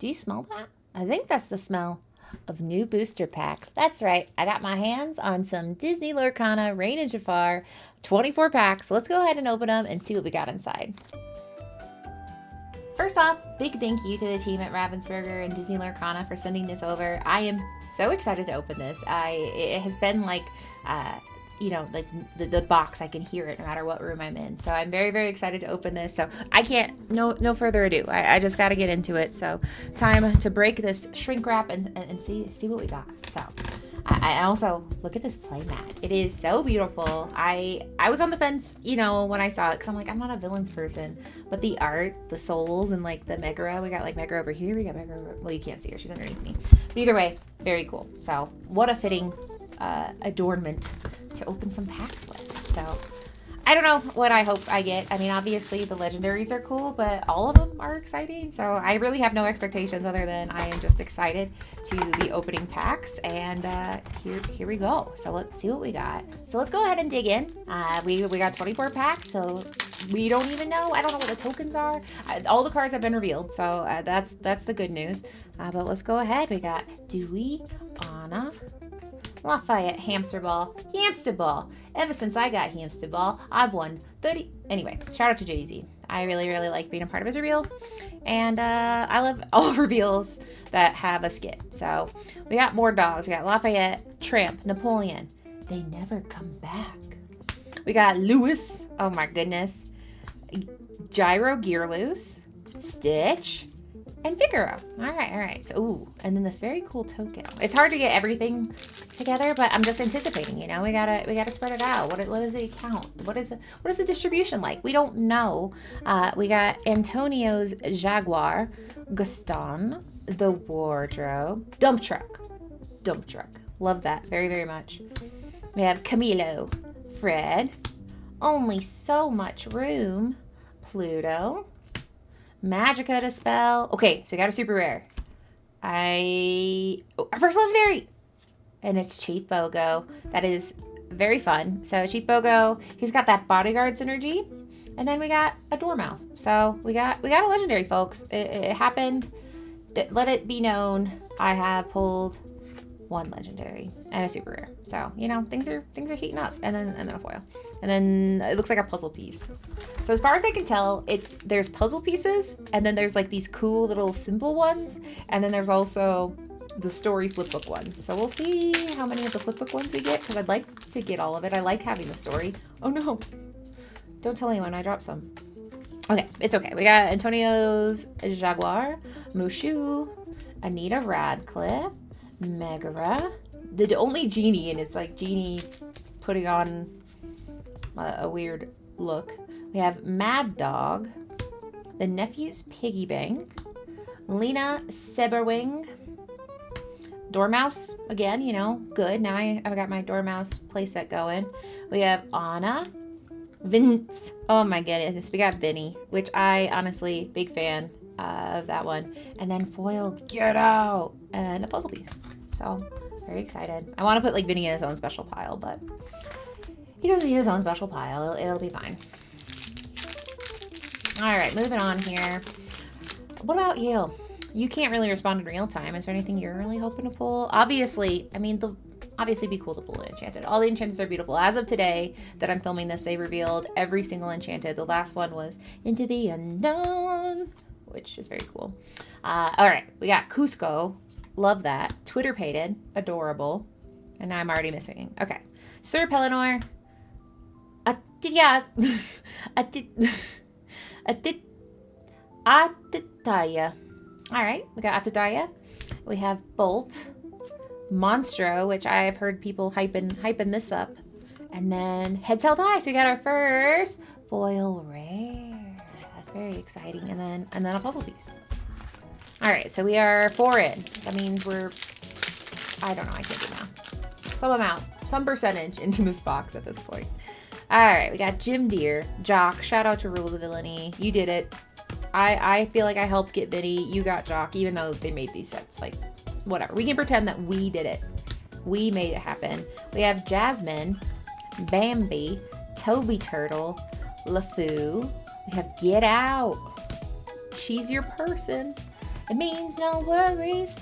Do you smell that? I think that's the smell of new booster packs. That's right. I got my hands on some Disney Lorcana Rain and Jafar 24 packs. Let's go ahead and open them and see what we got inside. First off, big thank you to the team at Ravensburger and Disney Lorcana for sending this over. I am so excited to open this. It has been like, like the box, I can hear it no matter what room I'm in. So I'm very, very excited to open this. So I can't, no further ado. I just got to get into it. So time to break this shrink wrap and see what we got. So I also, look at this play mat. It is so beautiful. I was on the fence, when I saw it, because I'm like, I'm not a villains person. But the art, the souls, and like the Megara, we got like Megara over here, we got Megara over, well, you can't see her, she's underneath me. But either way, very cool. So what a fitting adornment to open some packs with. So I don't know what I hope I get. I mean, obviously the legendaries are cool, but all of them are exciting. So I really have no expectations other than I am just excited to be opening packs. And here we go. So let's see what we got. So let's go ahead and dig in. We got 24 packs, so we don't even know. I don't know what the tokens are. All the cards have been revealed, so that's the good news. But let's go ahead. We got Dewey, Anna, Lafayette, Hamster Ball. Ever since I got Hamster Ball, I've won 30. Anyway, shout out to Jay-Z. I really, really like being a part of his reveal. And I love all reveals that have a skit. So we got more dogs. We got Lafayette, Tramp, Napoleon. They never come back. We got Lewis. Oh my goodness. Gyro Gearloose, Stitch, and Figaro. All right. So, ooh, and then this very cool token. It's hard to get everything together, but I'm just anticipating. We gotta spread it out. What does it count? What is the distribution like? We don't know. We got Antonio's Jaguar, Gaston, the Wardrobe, Dump Truck. Love that very, very much. We have Camilo, Fred, Only So Much Room, Pluto, Magica to spell. Okay, so we got a super rare. Our first legendary! And it's Chief Bogo. That is very fun. So Chief Bogo, he's got that bodyguard synergy. And then we got a Dormouse. So we got a legendary, folks. It happened. Let it be known, I have pulled one legendary and a super rare. So, things are heating up. And then a foil. And then it looks like a puzzle piece. So as far as I can tell, there's puzzle pieces, and then there's like these cool little simple ones, and then there's also the story flipbook ones. So we'll see how many of the flipbook ones we get, because I'd like to get all of it. I like having the story. Oh no. Don't tell anyone I dropped some. Okay, it's okay. We got Antonio's Jaguar, Mushu, Anita Radcliffe, Megara, the only genie, and it's like genie putting on a weird look. We have Mad Dog, the Nephew's Piggy Bank, Lena Seberwing, Dormouse, again, good. Now I've got my Dormouse playset going. We have Anna, Vince, oh my goodness, we got Vinny, which I honestly, big fan of that one. And then foil, Get Out, and a puzzle piece. So, very excited. I want to put like Vinny in his own special pile, but he doesn't need his own special pile. It'll be fine. All right, moving on here. What about you? You can't really respond in real time. Is there anything you're really hoping to pull? Obviously, obviously be cool to pull an Enchanted. All the Enchanteds are beautiful. As of today that I'm filming this, they revealed every single Enchanted. The last one was Into the Unknown, which is very cool. All right, we got Cusco. Love that. Twitter pated. Adorable. And now I'm already missing. Okay. Sir Pelennor. Atitaya. All right, we got Atitaya. We have Bolt, Monstro, which I've heard people hyping this up, and then Head Tail Die. So we got our first foil rare. That's very exciting, and then a puzzle piece. All right, so we are 4 in. That means I don't know, I can't do math. Some amount, some percentage into this box at this point. All right, we got Jim Deere, Jock. Shout out to Rules of Villainy. You did it. I feel like I helped get Biddy. You got Jock, even though they made these sets. Like, whatever. We can pretend that we did it. We made it happen. We have Jasmine, Bambi, Toby Turtle, LeFou. We have Get Out. She's Your Person. It means no worries.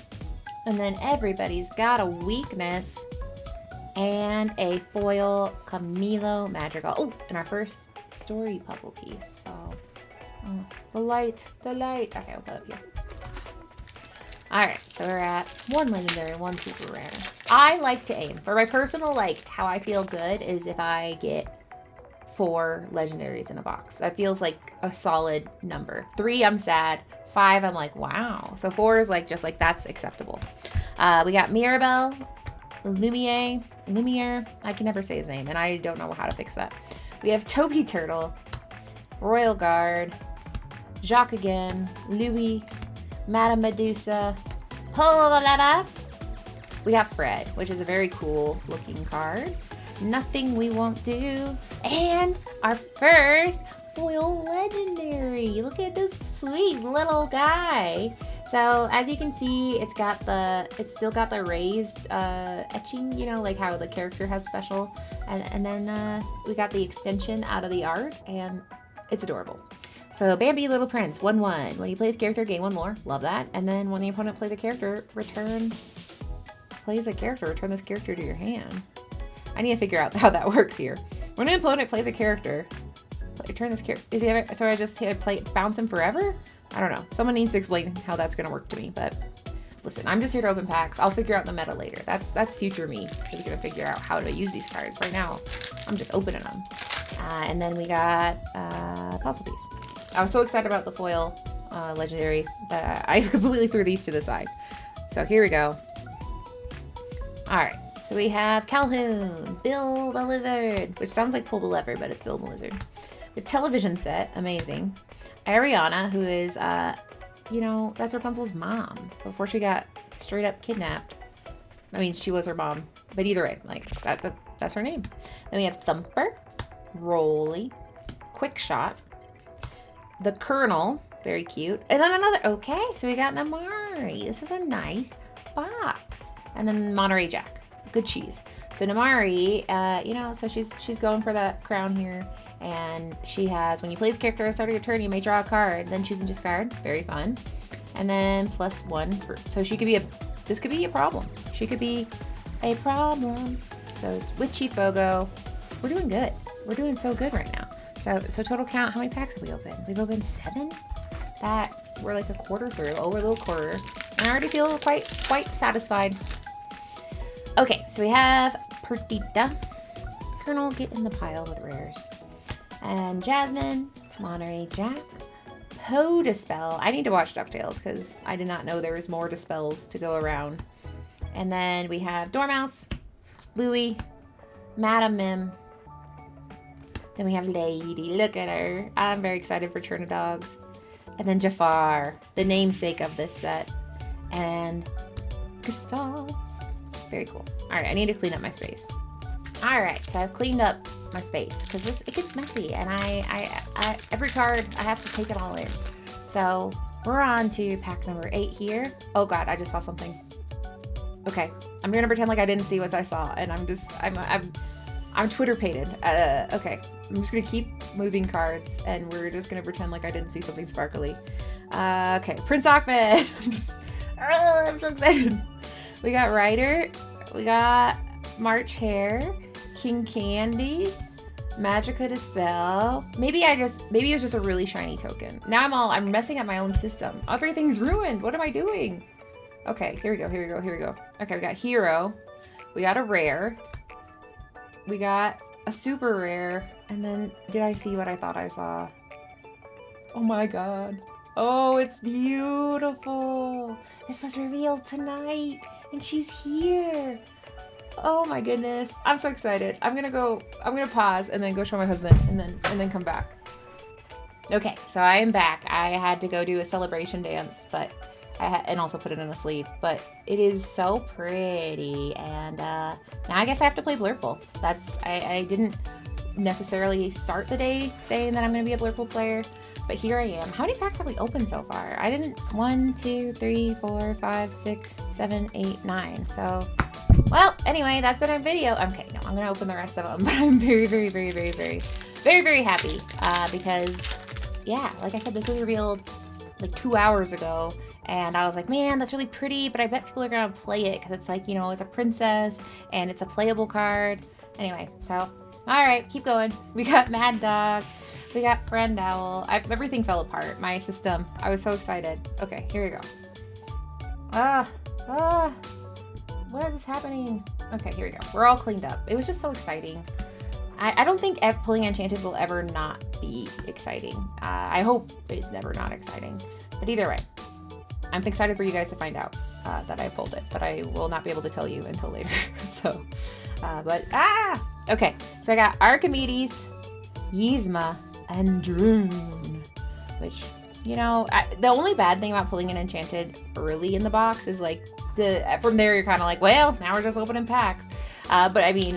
And then everybody's got a weakness. And a foil Camilo Madrigal. Oh, and our first story puzzle piece. So, oh, the light. Okay, we'll put it up here. Alright, so we're at 1 legendary, 1 super rare. I like to aim. For my personal, like, how I feel good is if I get 4 legendaries in a box. That feels like a solid number. 3, I'm sad. 5, I'm like, wow. So 4 is like, just like, that's acceptable. We got Mirabelle, Lumiere. I can never say his name, and I don't know how to fix that. We have Toby Turtle, Royal Guard, Jacques again, Louis, Madame Medusa, Pololava. We got Fred, which is a very cool looking card. Nothing we won't do. And our first foil legendary. Look at this sweet little guy. So as you can see, it's still got the raised etching, you know, like how the character has special. And then we got the extension out of the art, and it's adorable. So Bambi Little Prince, 1/1. When you play this character, gain 1 lore. Love that. And then when the opponent plays a character, return this character to your hand. I need to figure out how that works here. When an opponent plays a character, return this character. So I just hit bounce him forever? I don't know. Someone needs to explain how that's going to work to me, but listen, I'm just here to open packs. I'll figure out the meta later. That's future me who's going to figure out how to use these cards. Right now, I'm just opening them. And then we got puzzle piece. I was so excited about the foil legendary that I completely threw these to the side. So here we go. All right. So we have Calhoun, Bill the Lizard, which sounds like pull the lever, but it's Bill the Lizard. With television set, amazing. Ariana, who is, you know, that's Rapunzel's mom before she got straight up kidnapped. I mean, she was her mom, but either way, like that's her name. Then we have Thumper, Rolly, Quick Shot, the Colonel, very cute, and then another. Okay, so we got Namari. This is a nice box, and then Monterey Jack. Good cheese. So Namari, you know, so she's going for that crown here, and she has, when you play this character at the start of your turn, you may draw a card, then choose and discard. Very fun. And then +1 so she could be this could be a problem. She could be a problem. So with Chief Bogo, we're doing good. We're doing so good right now. So total count, how many packs have we opened? We've opened 7. That we're like a quarter through, over a little quarter, and I already feel quite satisfied. Okay, so we have Perdita, Colonel, get in the pile with rares, and Jasmine, Monterey Jack, Poe Dispel. I need to watch DuckTales because I did not know there was more Dispels to go around. And then we have Dormouse, Louie, Madame Mim. Then we have Lady. Look at her. I'm very excited for Turn of Dogs. And then Jafar, the namesake of this set, and Gustav. Very cool. All right, I need to clean up my space. All right, so I've cleaned up my space because it gets messy, and I every card I have to take it all in. So we're on to pack number 8 here. Oh God, I just saw something. Okay, I'm gonna pretend like I didn't see what I saw, and I'm Twitter-pated. Okay, I'm just gonna keep moving cards, and we're just gonna pretend like I didn't see something sparkly. Okay, Prince Ahmed. I'm so excited. We got Ryder, we got March Hare, King Candy, Magica Dispel. Maybe it was just a really shiny token. Now I'm messing up my own system. Everything's ruined. What am I doing? Okay, here we go. Okay, we got Hero, we got a rare, we got a super rare, and then did I see what I thought I saw? Oh my God. Oh, it's beautiful. This was revealed tonight, and she's here. Oh my goodness. I'm so excited. I'm gonna pause and then go show my husband and then come back. Okay, so I am back. I had to go do a celebration dance, but and also put it in a sleeve, but it is so pretty. And now I guess I have to play Blurple. I didn't necessarily start the day saying that I'm gonna be a Blurple player, but here I am. How many packs have we opened so far? I didn't. 1, 2, 3, 4, 5, 6, 7, 8, 9. So, well, anyway, that's been our video. Okay, no, I'm gonna open the rest of them, but I'm very, very, very, very, very, very, very happy because, yeah, like I said, this was revealed like 2 hours ago, And I was like, man, that's really pretty, but I bet people are gonna play it because it's like, you know, it's a princess and it's a playable card. Anyway, so, all right, keep going. We got Mad Dog. We got Friend Owl. Everything fell apart. My system. I was so excited. Okay, here we go. What is happening? Okay, here we go. We're all cleaned up. It was just so exciting. I don't think pulling Enchanted will ever not be exciting. I hope it's never not exciting. But either way, I'm excited for you guys to find out that I pulled it. But I will not be able to tell you until later. So, okay. So I got Archimedes, Yzma, and Droon. Which, you know, the only bad thing about pulling an Enchanted early in the box is like, from there you're kind of like, well, now we're just opening packs. But I mean,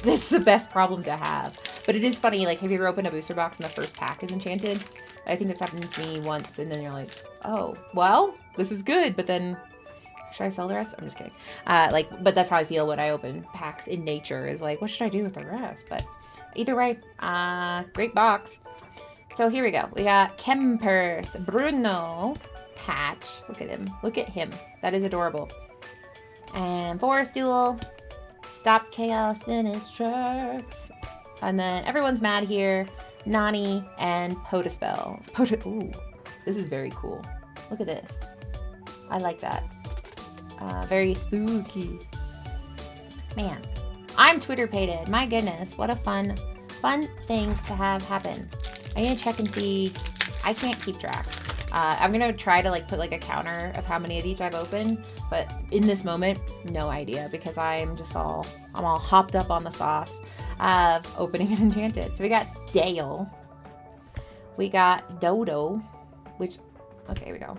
it's the best problem to have. But it is funny, like, have you ever opened a booster box and the first pack is Enchanted? I think that's happened to me once, and then you're like, oh, well, this is good, but then, should I sell the rest? I'm just kidding. But that's how I feel when I open packs in nature, is like, what should I do with the rest? But either way, great box. So here we go. We got Kempers, Bruno, Patch. Look at him. Look at him. That is adorable. And Forest Duel. Stop Chaos in its tracks. And then everyone's mad here. Nani and Potispell. Ooh, this is very cool. Look at this. I like that. Very spooky. Man, I'm Twitter-pated. My goodness, what a fun thing to have happen. I'm gonna check and see. I can't keep track. I'm gonna try to like put like a counter of how many of each I've opened, but in this moment, no idea, because I'm all hopped up on the sauce of opening an Enchanted. So we got Dale, we got Dodo, which, okay, here we go.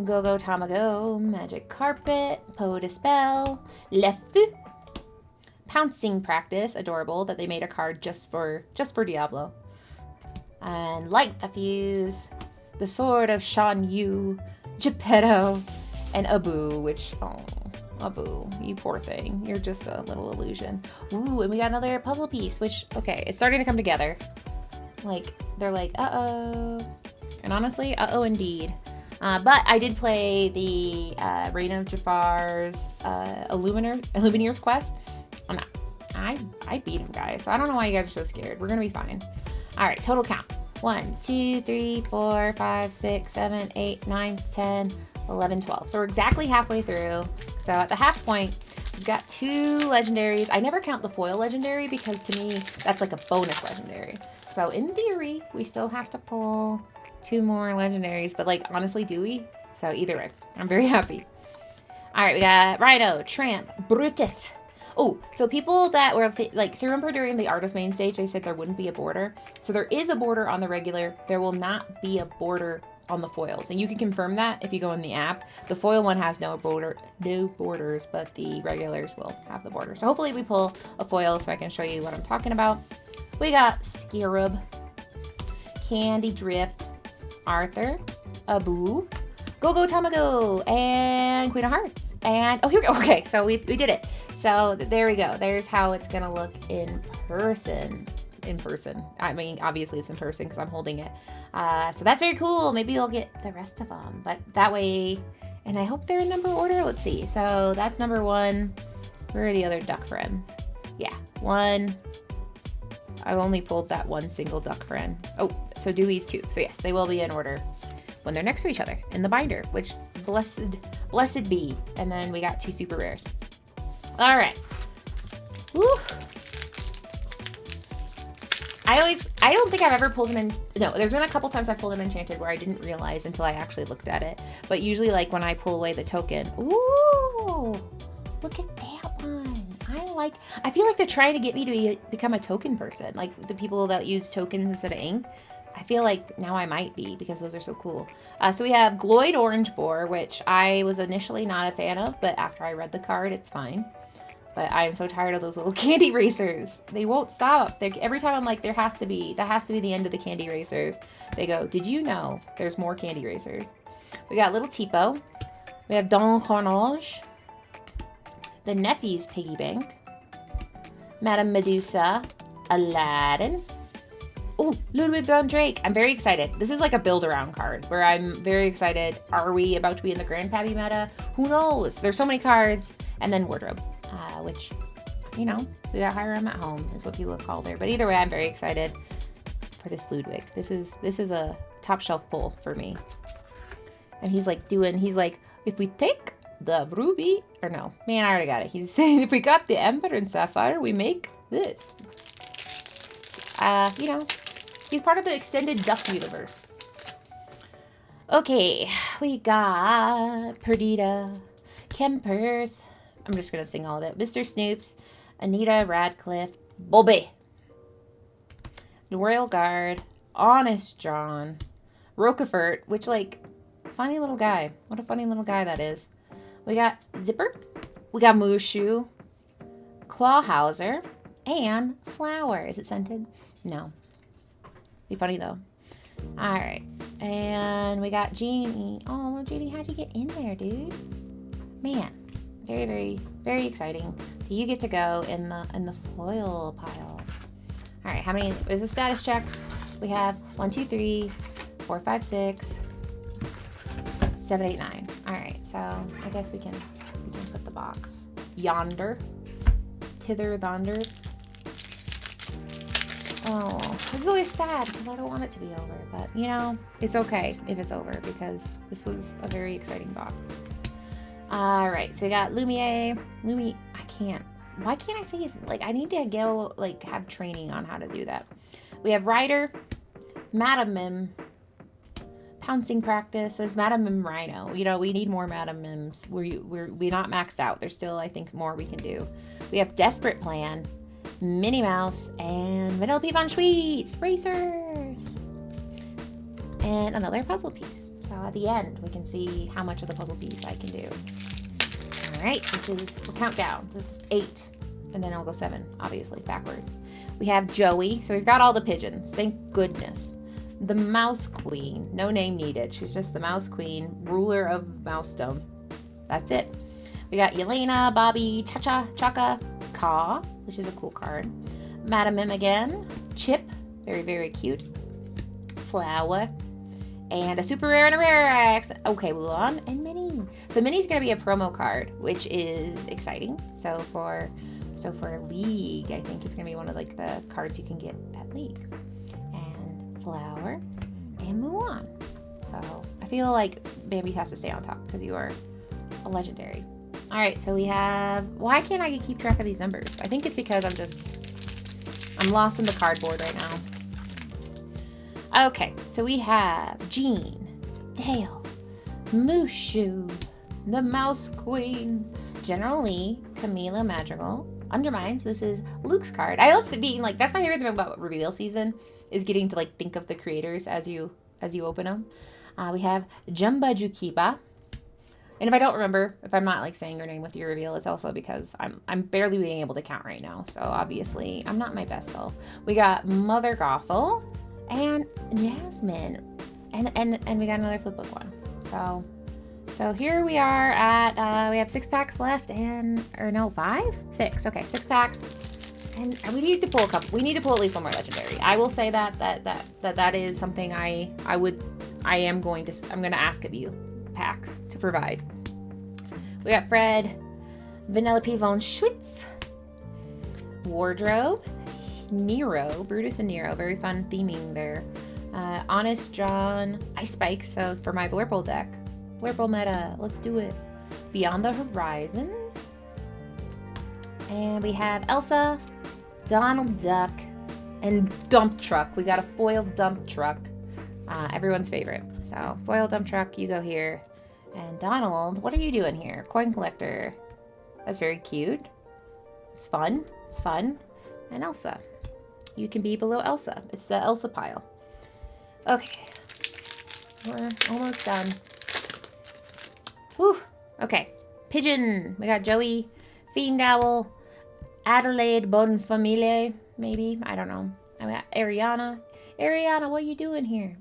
Go Tamago, Magic Carpet, Potispell, Lefu, Pouncing Practice, adorable that they made a card just for Diablo, and Light Diffuse, the Sword of Shan Yu, Geppetto, and Abu, which, oh, Abu, you poor thing. You're just a little illusion. Ooh, and we got another puzzle piece, which, okay, it's starting to come together. Like, they're like, uh-oh. And honestly, uh-oh indeed. But I did play the Reign of Jafar's Illumineer's quest. I beat him, guys. So I don't know why you guys are so scared. We're gonna be fine. All right, total count. 1, 2, 3, 4, 5, 6, 7, 8, 9, 10, 11, 12. So we're exactly halfway through. So at the half point, we've got 2 legendaries. I never count the foil legendary because to me, that's like a bonus legendary. So in theory, we still have to pull 2 more legendaries, but like, honestly, do we? So either way, I'm very happy. All right, we got Rhino, Tramp, Brutus. Oh, so people that were like, so remember during the Artist Main stage, they said there wouldn't be a border. So there is a border on the regular. There will not be a border on the foils. And you can confirm that if you go in the app. The foil one has no borders, but the regulars will have the border. So hopefully we pull a foil so I can show you what I'm talking about. We got Scarab, Candy Drift, Arthur, Abu, Go Tamago, and Queen of Hearts. And, oh, here we go. Okay, so we did it. So there we go. There's how it's going to look in person. I mean, obviously it's in person because I'm holding it. So that's very cool. Maybe I'll get the rest of them. But that way, and I hope they're in number order. Let's see. So that's number 1. Where are the other duck friends? Yeah, 1. I've only pulled that 1 single duck friend. Oh, so Dewey's 2. So yes, they will be in order when they're next to each other in the binder, which blessed be. And then we got 2 super rares. All right. Woo. I don't think I've ever pulled no, there's been a couple times I pulled an Enchanted where I didn't realize until I actually looked at it. But usually like when I pull away the token, ooh, look at that one. I feel like they're trying to get me to become a token person. Like the people that use tokens instead of ink. I feel like now I might be because those are so cool. So we have Gloyd Orange Boar, which I was initially not a fan of, but after I read the card, it's fine. But I'm so tired of those little candy racers. They won't stop. Every time I'm like, that has to be the end of the candy racers. They go, did you know there's more candy racers? We got Little Tipo. We have Don Carnage. The Nephew's Piggy Bank. Madame Medusa. Aladdin. Oh, Oh, Ludwig von Drake. I'm very excited. This is like a build-around card where I'm very excited. Are we about to be in the Grandpappy meta? Who knows? There's so many cards. And then Wardrobe, which, you know, we got Hiram at home is what people have called her. But either way, I'm very excited for this Ludwig. This is a top shelf pull for me. And he's like, if we take the ruby, or no, man, I already got it. He's saying if we got the Ember and Sapphire, we make this. You know, he's part of the extended Duck universe. Okay, we got Perdita, Kempers. I'm just gonna sing all of it. Mr. Snoops, Anita Radcliffe, Bobby, the Royal Guard, Honest John, Roquefort, which, like, funny little guy. What a funny little guy that is. We got Zipper, we got Mushu, Clawhauser, and Flower. Is it scented? No. Be funny though. Alright. And we got Genie. Oh, Genie, how'd you get in there, dude? Man. Very, very, very exciting. So you get to go in the foil pile. Alright, how many is a status check? We have 1, 2, 3, 4, 5, 6, 7, 8, 9. Alright, so I guess we can put the box yonder. Tither yonder. Oh, this is always sad because I don't want it to be over, but you know, it's okay if it's over because this was a very exciting box. Alright, so we got Lumiere. Why can't I say his, like, I need to go, like, have training on how to do that. We have Ryder, Madam Mim, Pouncing Practice, as Madam Mim Rhino. You know, we need more Madam Mims. We're not maxed out. There's still, I think, more we can do. We have Desperate Plan, Minnie Mouse, and Vanellope Von Schweetz, Racers. And another puzzle piece. So at the end, we can see how much of the puzzle piece I can do. All right, we'll count down. This is 8, and then I'll go 7, obviously, backwards. We have Joey. So we've got all the pigeons. Thank goodness. The Mouse Queen. No name needed. She's just the Mouse Queen, ruler of Mousedom. That's it. We got Yelena, Bobby, Cha-Cha, Chaka, Ka, which is a cool card. Madam Mim again. Chip. Very, very cute. Flower. And a super rare and a rare X. Okay, Mulan and Minnie. So Minnie's going to be a promo card, which is exciting. So for League, I think it's going to be one of, like, the cards you can get at League. And Flower and Mulan. So I feel like Bambi has to stay on top because you are a legendary. All right, so we have, why can't I keep track of these numbers? I think it's because I'm lost in the cardboard right now. Okay, so we have Jean, Dale, Mushu, the Mouse Queen, General Lee, Camila Madrigal, Undermines. This is Luke's card. I love being like, that's my favorite thing about reveal season, is getting to, like, think of the creators as you open them. We have Jumba Jukiba. And if I don't remember, if I'm not, like, saying your name with your reveal, it's also because I'm barely being able to count right now. So obviously I'm not my best self. We got Mother Gothel and Jasmine. And we got another flip book one. So here we are at, we have 6 packs left or no, 5? 6. Okay, 6 packs. And we need to pull a couple. We need to pull at least one more legendary. I will say that is something I'm going to ask of you, packs, to provide. We got Fred, Vanellope Von Schweetz, Wardrobe, Nero, Brutus and Nero, very fun theming there. Honest John, Ice Spike, so for my Blurple deck. Blurple meta, let's do it. Beyond the Horizon. And we have Elsa, Donald Duck, and Dump Truck. We got a foil Dump Truck. Everyone's favorite. So, foil Dump Truck, you go here. And Donald, what are you doing here? Coin Collector. That's very cute. It's fun. It's fun. And Elsa. You can be below Elsa. It's the Elsa pile. Okay. We're almost done. Whew. Okay. Pigeon. We got Joey, Fiend Owl, Adelaide Bonfamile, maybe. I don't know. I got Ariana. Ariana, what are you doing here?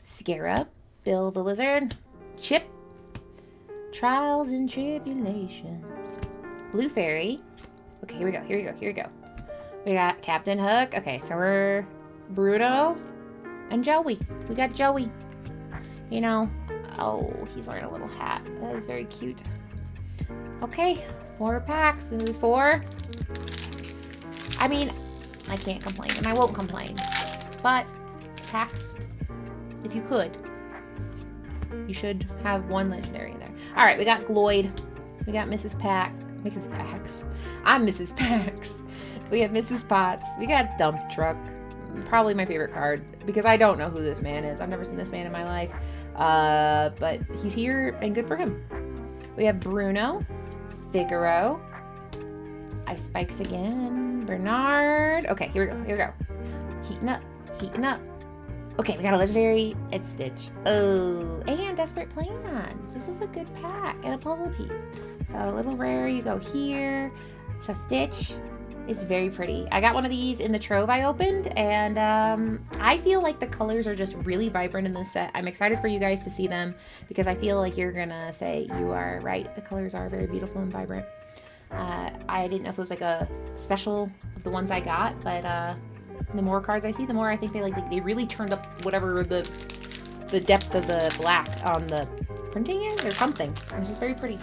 Scarab, Bill the Lizard, Chip, Trials and Tribulations, Blue Fairy. Okay, here we go. We got Captain Hook. Okay, so we're Bruno, and Joey. We got Joey. You know, oh, he's wearing a little hat. That is very cute. Okay, 4 packs. This is 4. I mean, I can't complain, and I won't complain. But packs, if you could, you should have 1 legendary in there. All right, we got Gloyd. We got Mrs. Pax. I'm Mrs. Pax. We have Mrs. Potts. We got Dump Truck. Probably my favorite card because I don't know who this man is. I've never seen this man in my life. But he's here and good for him. We have Bruno, Figaro, Ice Spikes again, Bernard. Okay, here we go. Heating up. Okay, we got a legendary. It's Stitch. Oh, and Desperate Plans. This is a good pack and a puzzle piece. So a little rare, you go here. So Stitch is very pretty. I got one of these in the trove I opened, and I feel like the colors are just really vibrant in this set. I'm excited for you guys to see them because I feel like you're gonna say you are right. The colors are very beautiful and vibrant. I didn't know if it was like a special of the ones I got, but the more cards I see, the more I think they really turned up whatever the depth of the black on the printing is or something. It's just very pretty.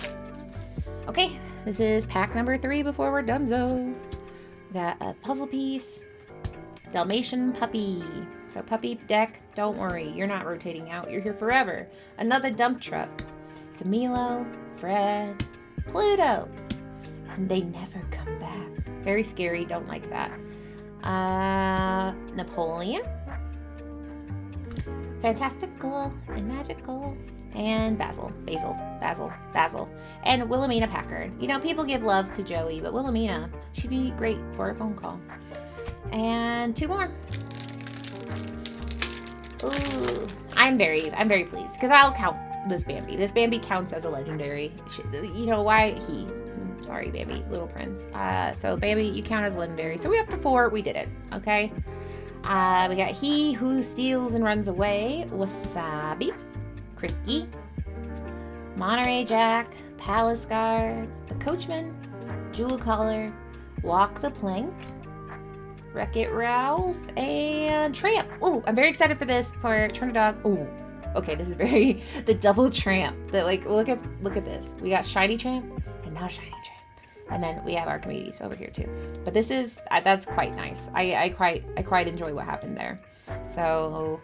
Okay, this is pack number 3 before we're donezo. We got a puzzle piece, Dalmatian puppy. So puppy deck, don't worry, you're not rotating out. You're here forever. Another dump truck, Camilo, Fred, Pluto, and they never come back. Very scary, don't like that. Napoleon, Fantastical and Magical, and Basil, and Wilhelmina Packard. You know, people give love to Joey, but Wilhelmina, she'd be great for a phone call. And 2 more. Ooh, I'm very pleased because I'll count this Bambi. This Bambi counts as a legendary. You know why he? Sorry, Bambi, Little Prince. So Bambi, you count as legendary. So we up to 4. We did it. Okay. We got He Who Steals and Runs Away, Wasabi, Cricky, Monterey Jack, Palace Guards, The Coachman, Jewel Collar, Walk the Plank, Wreck-It Ralph, and Tramp. Ooh, I'm very excited for this for Turn a Dog. Ooh, okay, this is the double Tramp. Look at this. We got Shiny Tramp and now Shiny Tramp. And then we have Archimedes over here too. But this is, that's quite nice. I quite enjoy what happened there. So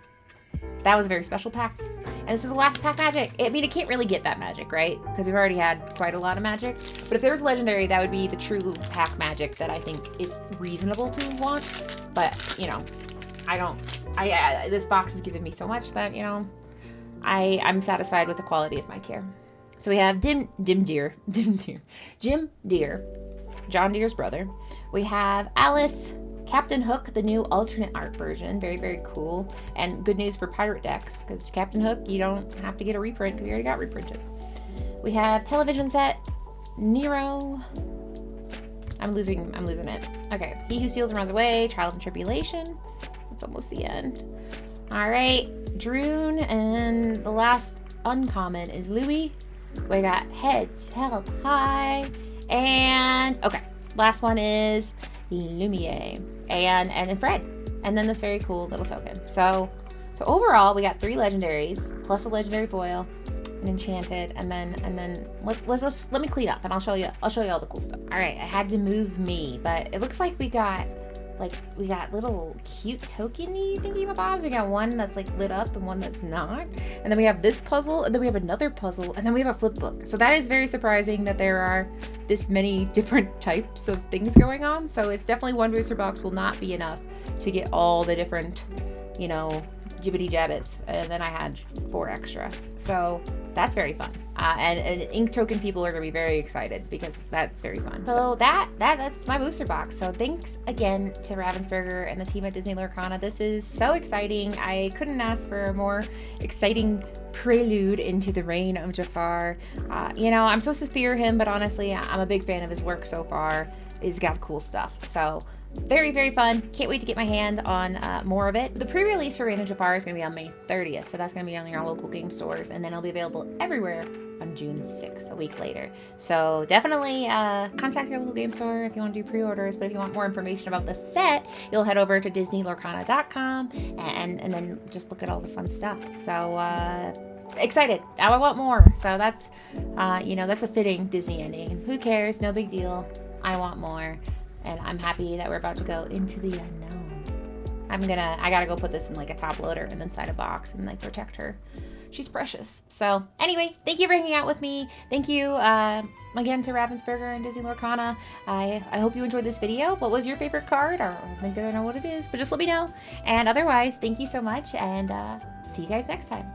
that was a very special pack. And this is the last pack magic. I mean, it can't really get that magic, right? Because we've already had quite a lot of magic. But if there was legendary, that would be the true pack magic that I think is reasonable to want. But, you know, this box has given me so much that, you know, I'm satisfied with the quality of my care. So we have Jim Deere, John Deere's brother. We have Alice, Captain Hook, the new alternate art version. Very, very cool. And good news for pirate decks, because Captain Hook, you don't have to get a reprint because you already got reprinted. We have television set, Nero. I'm losing it. Okay. He Who Steals and Runs Away, Trials and Tribulation. It's almost the end. All right. Droon, and the last uncommon is Louis. We got Heads Held High, and okay, last one is Lumiere, and then Fred, and then this very cool little token. So overall, we got 3 legendaries plus a legendary foil, an enchanted, and then let me clean up, and I'll show you all the cool stuff. All right, I had to move me, but it looks like we got little cute tokeny thingy bobs. We got one that's like lit up and one that's not. And then we have this puzzle, and then we have another puzzle, and then we have a flip book. So that is very surprising that there are this many different types of things going on. So it's definitely one booster box will not be enough to get all the different, you know, jibbity jabbits. And then I had 4 extras. So that's very fun. And ink token people are gonna be very excited because that's very fun. So that's my booster box. So thanks again to Ravensburger and the team at Disney Lorcana. This is so exciting. I couldn't ask for a more exciting prelude into the reign of Jafar. You know, I'm supposed to fear him, but honestly, I'm a big fan of his work so far. He's got cool stuff. So very, very fun. Can't wait to get my hand on more of it. The pre-release for Reign of Jafar is going to be on May 30th, so that's going to be on your local game stores, and then it'll be available everywhere on June 6th, a week later. So definitely contact your local game store if you want to do pre-orders, but if you want more information about the set, you'll head over to DisneyLorcana.com and then just look at all the fun stuff. So excited. Now I want more. So that's, that's a fitting Disney ending. Who cares? No big deal. I want more. And I'm happy that we're about to go into the unknown. I gotta go put this in like a top loader and inside a box and like protect her. She's precious. So anyway, thank you for hanging out with me. Thank you again to Ravensburger and Disney Lorcana. I hope you enjoyed this video. What was your favorite card? Or maybe I don't know what it is, but just let me know. And otherwise, thank you so much, and see you guys next time.